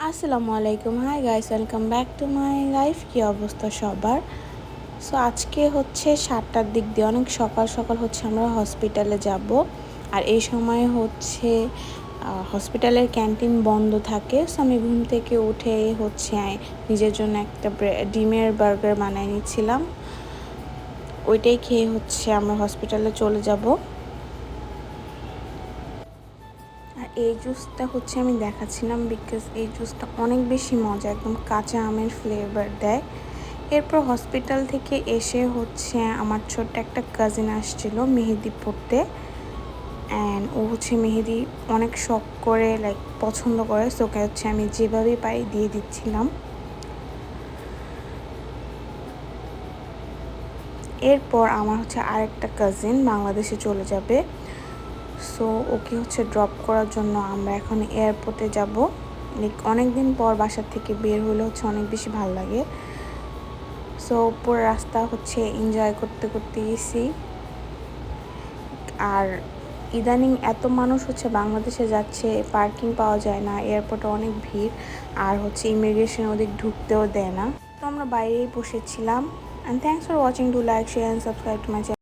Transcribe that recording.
আসসালামু আলাইকুম, hi guys, welcome back to my life. কী অবস্থা সবার? সো আজকে হচ্ছে 7টার দিক দিয়ে, অনেক সকাল সকাল হচ্ছে আমরা হসপিটালে যাব। আর এই সময় হচ্ছে হসপিটালের ক্যান্টিন বন্ধ থাকে। সো আমি ঘুম থেকে উঠে হচ্ছে নিজের জন্য একটা ডিমের বার্গার বানিয়ে নিচ্ছিলাম। ওইটাই খেয়ে হচ্ছে আমরা হসপিটালে চলে যাব। আর এই জুসটা হচ্ছে আমি দেখাচ্ছিলাম বিকজ এই জুসটা অনেক বেশি মজা, একদম কাঁচা আমের ফ্লেভার দেয়। এরপর হসপিটাল থেকে এসে হচ্ছে আমার ছোট্ট একটা কাজিন আসছিল মেহেদি পড়তে। অ্যান্ড ও হচ্ছে মেহেদি অনেক শখ করে পছন্দ করে, সোকে হচ্ছে আমি যেভাবেই পারি দিয়ে দিচ্ছিলাম। এরপর আমার হচ্ছে আরেকটা কাজিন বাংলাদেশে চলে যাবে। সো ওকে হচ্ছে ড্রপ করার জন্য আমরা এখন এয়ারপোর্টে যাব। অনেক দিন পর বাসার থেকে বের হলে হচ্ছে অনেক বেশি ভালো লাগে। সো পুরো রাস্তা হচ্ছে এনজয় করতে করতে গেছি। আর ইদানিং এত মানুষ হচ্ছে বাংলাদেশে যাচ্ছে, পার্কিং পাওয়া যায় না, এয়ারপোর্টে অনেক ভিড়। আর হচ্ছে ইমিগ্রেশন ওদিক ঢুকতেও দেয় না। তো আমরা বাইরেই বসেছিলাম। And thanks for watching, do like, share and subscribe to my channel.